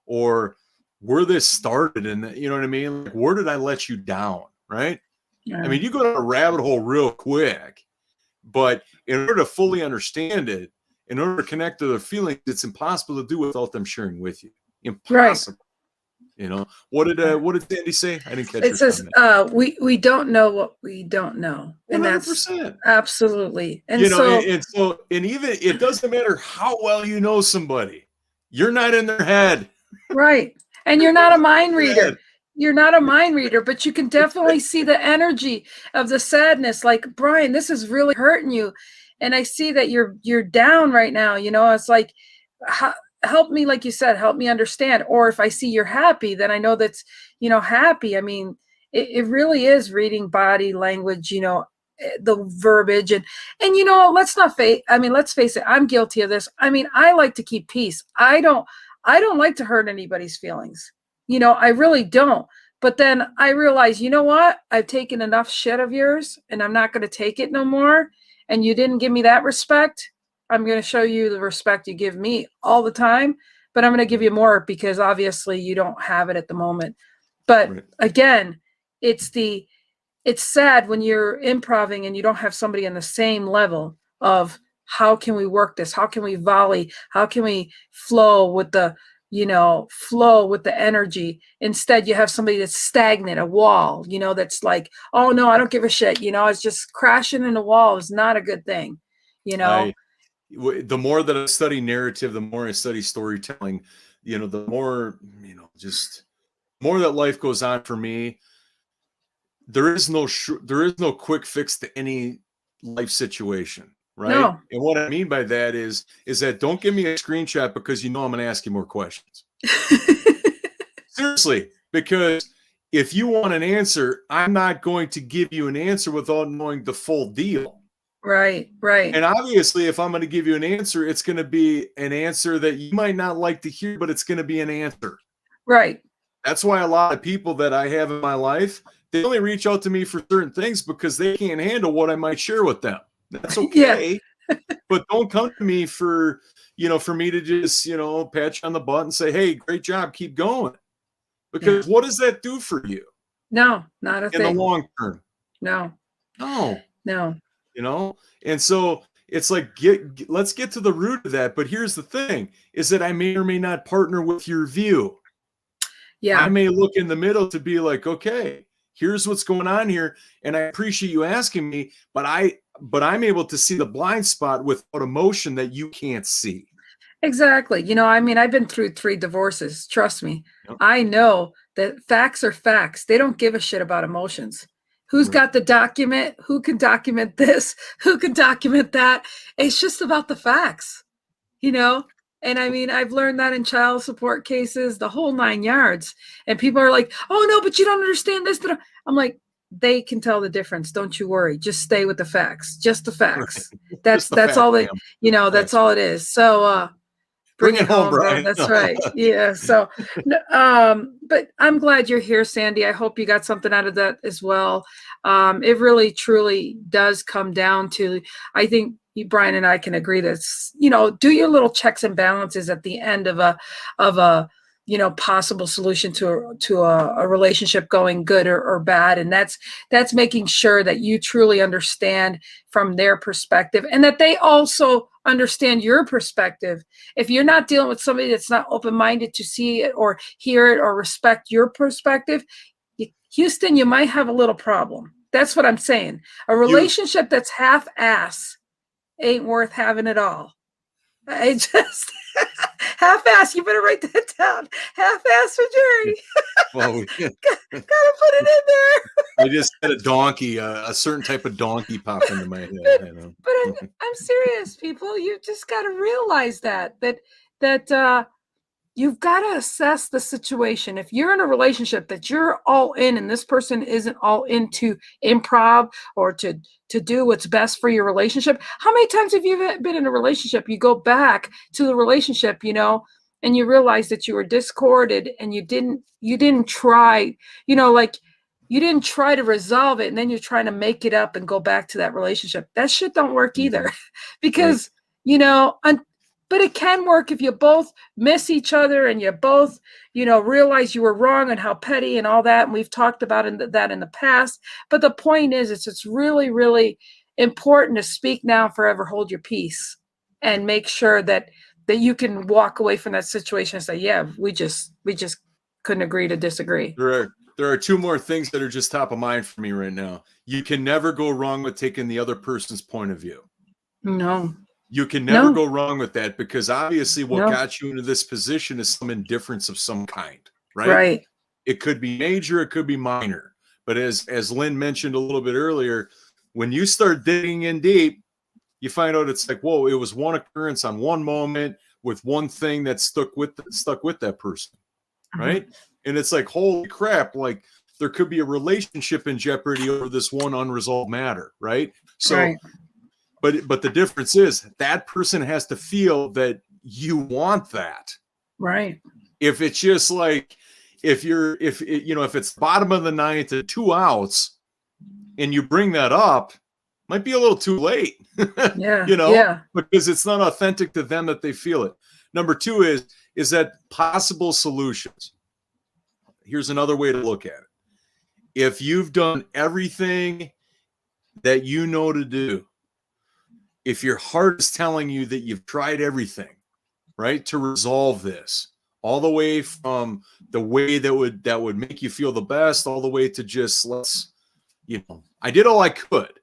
or where this started, and you know what I mean? Like, where did I let you down, right? Yeah. I mean, you go down a rabbit hole real quick, but in order to fully understand it, in order to connect to their feelings, it's impossible to do without them sharing with you. Impossible. Right. What did Sandy say? I didn't catch it. It says we don't know what we don't know. And 100%. That's absolutely. And and even it doesn't matter how well you know somebody, you're not in their head. Right. And you're not a mind reader. You're not a mind reader, but you can definitely see the energy of the sadness. Like, Brian, this is really hurting you. And I see that you're down right now. It's like, help me, like you said, help me understand. Or if I see you're happy, then I know that's, happy. I mean, it really is reading body language, the verbiage and let's face it. I'm guilty of this. I mean, I like to keep peace. I don't like to hurt anybody's feelings. I really don't. But then I realize, you know what? I've taken enough shit of yours, and I'm not going to take it no more. And you didn't give me that respect. I'm going to show you the respect you give me all the time, but I'm going to give you more because obviously you don't have it at the moment. But again, it's sad when you're improving and you don't have somebody on the same level of how can we work this? How can we volley? How can we flow with the energy? Instead, you have somebody that's stagnant, a wall, that's like, oh no, I don't give a shit. It's just crashing in the wall is not a good thing. The more that I study narrative, the more I study storytelling, the more, just more that life goes on for me. There is no quick fix to any life situation. Right. No. And what I mean by that is that don't give me a screenshot because I'm going to ask you more questions. Seriously, because if you want an answer, I'm not going to give you an answer without knowing the full deal. Right. And obviously, if I'm going to give you an answer, it's going to be an answer that you might not like to hear, but it's going to be an answer. Right. That's why a lot of people that I have in my life, they only reach out to me for certain things because they can't handle what I might share with them. That's okay. Yeah. But don't come to me for me to just, pat you on the butt and say, hey, great job, keep going. Because what does that do for you? No, not a thing. In the long term. No. And so it's like, let's get to the root of that. But here's the thing is that I may or may not partner with your view. Yeah. I may look in the middle to be like, okay, here's what's going on here, and I appreciate you asking me, but I'm able to see the blind spot without emotion that you can't see. Exactly. I mean, I've been through 3 divorces. Trust me. Yep. I know that facts are facts. They don't give a shit about emotions. Who's Right. got the document? Who can document this? Who can document that? It's just about the facts, And I mean, I've learned that in child support cases, the whole 9 yards. And people are like, "Oh no, but you don't understand this." I'm like, they can tell the difference. Don't you worry. Just stay with the facts. Just the facts. Right. That's Just the that's fact, all they, ma'am. that's Facts. all it is. So bring it home, bro. Brian. That's right. Yeah. So, but I'm glad you're here, Sandy. I hope you got something out of that as well. It really, truly does come down to, I think Brian and I can agree that, do your little checks and balances at the end of a possible solution to a relationship going good or bad. And that's making sure that you truly understand from their perspective and that they also understand your perspective. If you're not dealing with somebody that's not open-minded to see it or hear it or respect your perspective, Houston, you might have a little problem. That's what I'm saying. A relationship that's half-ass ain't worth having at all. I just half-ass. You better write that down. Half-ass for Jerry. Well, yeah. Gotta put it in there. I just had a donkey, a certain type of donkey pop into my head. But I'm serious, people. You just got to realize that you've got to assess the situation. If you're in a relationship that you're all in and this person isn't all into improv or to do what's best for your relationship, how many times have you been in a relationship? You go back to the relationship, and you realize that you were discorded and you didn't try, like you didn't try to resolve it, and then you're trying to make it up and go back to that relationship. That shit don't work either. Because, but it can work if you both miss each other and you both, realize you were wrong and how petty and all that. And we've talked about that in the past. But the point is, it's really, really important to speak now, forever hold your peace, and make sure that you can walk away from that situation and say, yeah, we just couldn't agree to disagree. There are 2 more things that are just top of mind for me right now. You can never go wrong with taking the other person's point of view. No. You can never go wrong with that, because obviously what got you into this position is some indifference of some kind, right? Right. It could be major, it could be minor. But as Lynn mentioned a little bit earlier, when you start digging in deep, you find out it's like, whoa, it was one occurrence on one moment with one thing that stuck with that person, right? And it's like, holy crap, like there could be a relationship in jeopardy over this one unresolved matter, right? So, right. But the difference is that person has to feel that you want that. Right. If it's just like, if it's bottom of the 9th and 2 outs and you bring that up, might be a little too late. Yeah. Because it's not authentic to them that they feel it. Number 2 is that possible solutions. Here's another way to look at it. If you've done everything that you know to do, if your heart is telling you that you've tried everything, right, to resolve this, all the way from the way that would make you feel the best, all the way to just I did all I could.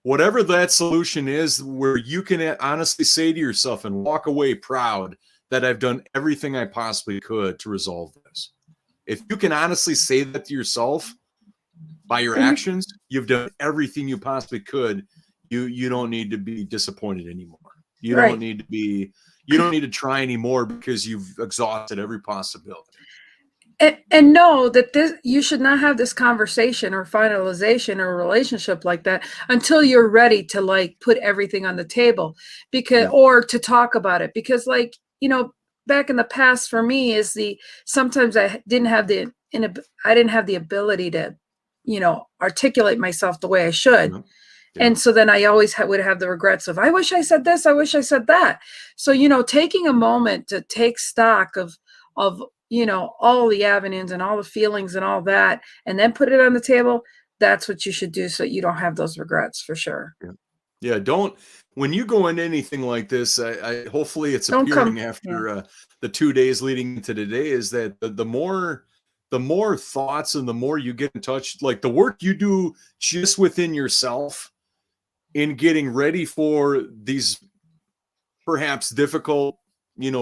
Whatever that solution is, where you can honestly say to yourself and walk away proud that I've done everything I possibly could to resolve this. If you can honestly say that to yourself by your actions, you've done everything you possibly could. You don't need to be disappointed anymore. You don't need to try anymore, because you've exhausted every possibility. And know that you should not have this conversation or finalization or a relationship like that until you're ready to put everything on the table, or to talk about it. Because back in the past for me is sometimes I didn't have the ability to, articulate myself the way I should. Yeah. And so then I always would have the regrets of, I wish I said this, I wish I said that. So, taking a moment to take stock of all the avenues and all the feelings and all that, and then put it on the table, that's what you should do, so you don't have those regrets, for sure. Yeah. When you go into anything like this, I hopefully it's appearing after the 2 days leading into today, is that the more the more thoughts and the more you get in touch, like the work you do just within yourself in getting ready for these perhaps difficult,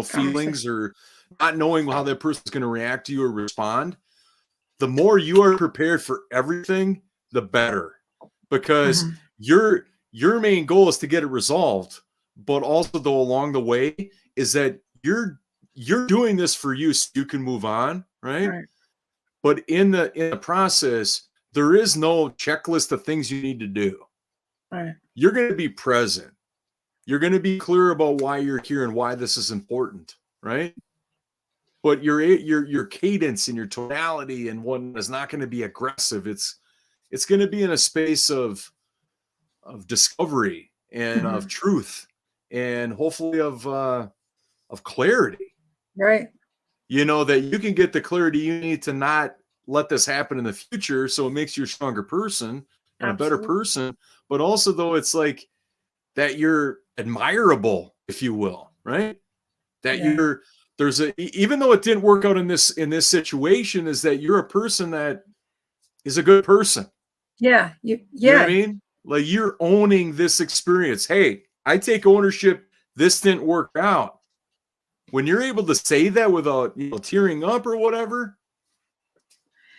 feelings or not knowing how that person's going to react to you or respond, the more you are prepared for everything, the better. Because your main goal is to get it resolved, but also though along the way is that you're doing this for you so you can move on, right? But in the process, there is no checklist of things you need to do. Right. You're going to be present. You're going to be clear about why you're here and why this is important, right? But your cadence and your tonality and one is not going to be aggressive. It's going to be in a space of discovery and of truth and hopefully of clarity. Right. That you can get the clarity you need to not let this happen in the future. So it makes you a stronger person and a better person. But also though, it's like that you're admirable, if you will, right? That even though it didn't work out in this situation, is that you're a person that is a good person. Yeah. You know what I mean? Like you're owning this experience. Hey, I take ownership. This didn't work out. When you're able to say that without tearing up or whatever,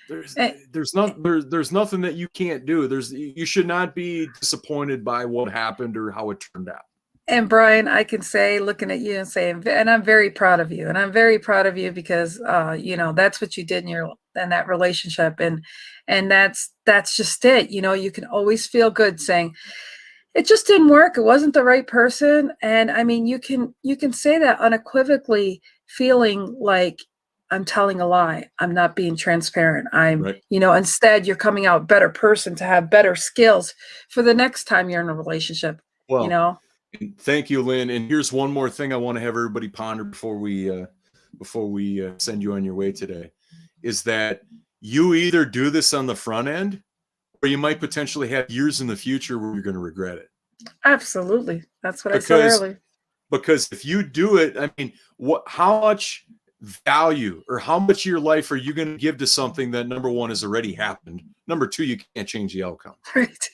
there's nothing that you can't do. You should not be disappointed by what happened or how it turned out. And Brian, I can say, looking at you and saying, and I'm very proud of you, and I'm very proud of you because that's what you did in that relationship, and that's just it. You can always feel good saying it just didn't work. It wasn't the right person. And I mean, you can say that unequivocally, feeling like I'm telling a lie. I'm not being transparent. Instead you're coming out a better person to have better skills for the next time you're in a relationship. Well, thank you, Lynn. And here's one more thing I want to have everybody ponder before we send you on your way today, is that you either do this on the front end, or you might potentially have years in the future where you're going to regret it. Absolutely. That's what I said earlier. Because if you do it, I mean, how much value or how much of your life are you going to give to something that, number one, has already happened? Number two, you can't change the outcome. Right.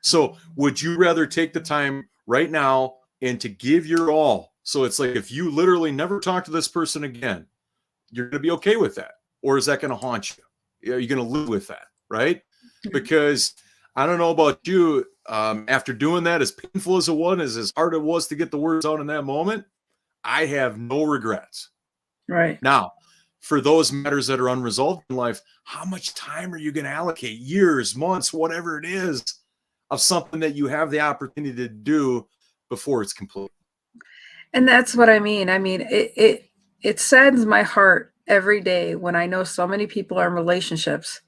So would you rather take the time right now and to give your all? So it's like, if you literally never talk to this person again, you're going to be okay with that? Or is that going to haunt you? Are you going to live with that? Right? Because I don't know about you, after doing that, as painful as it was, as hard it was to get the words out in that moment, I have no regrets. Right. Now, for those matters that are unresolved in life, how much time are you going to allocate? Years, months, whatever it is, of something that you have the opportunity to do before it's complete. And that's what I mean. I mean, it saddens my heart every day when I know so many people are in relationships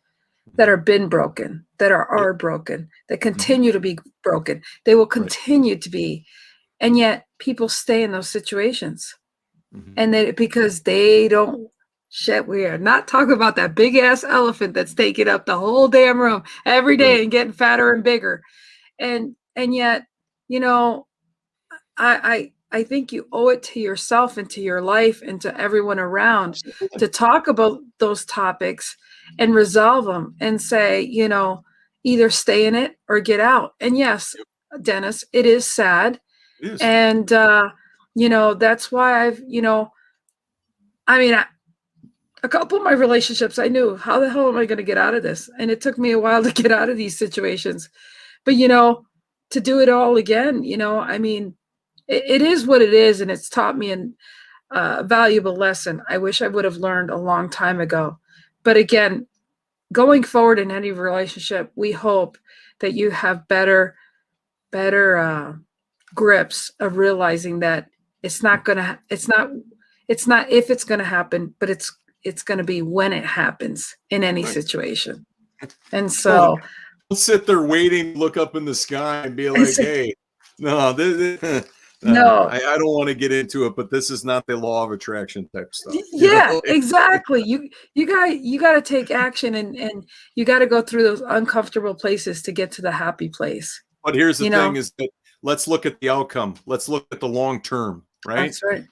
that are been broken, that are broken, that continue to be broken. They will continue to be. And yet people stay in those situations. And because they don't we are not talking about that big ass elephant that's taking up the whole damn room every day and getting fatter and bigger. And yet, I think you owe it to yourself and to your life and to everyone around to talk about those topics and resolve them and say, either stay in it or get out. And yes, Dennis, it is sad. It is. And, that's why a couple of my relationships, I knew, how the hell am I going to get out of this? And it took me a while to get out of these situations. But, to do it all again, it is what it is. And it's taught me a valuable lesson. I wish I would have learned a long time ago. But again, going forward in any relationship, we hope that you have better grips of realizing that it's not if it's going to happen, but it's going to be when it happens in any situation. And so don't sit there waiting, look up in the sky and be like, hey, no, no, I don't want to get into it, but this is not the law of attraction type stuff. Yeah, exactly. You got to take action and you got to go through those uncomfortable places to get to the happy place. But here's the thing is that let's look at the outcome. Let's look at the long term, right? That's right.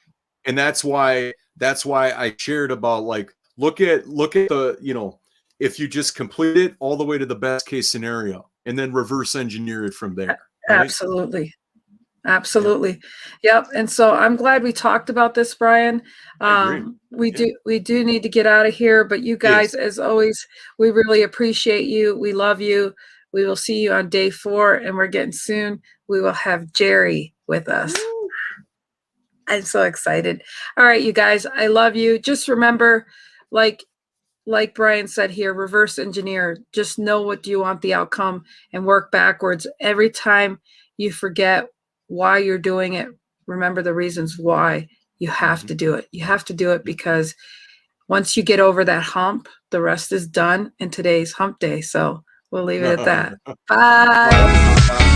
And that's why I shared about, like, look at the, if you just complete it all the way to the best case scenario and then reverse engineer it from there. Right? Absolutely. Absolutely. Yep. And so I'm glad we talked about this, Brian. I agree. We do need to get out of here, but you guys, Yes. as always, we really appreciate you. We love you. We will see you on day 4, and we're getting soon. We will have Jerry with us. Woo. I'm so excited. All right, you guys, I love you. Just remember, like Brian said here, reverse engineer. Just know what you want the outcome and work backwards. Every time you forget why you're doing it, remember the reasons why you have to do it. You have to do it because once you get over that hump, the rest is done. And today's hump day. So we'll leave it at that. Bye.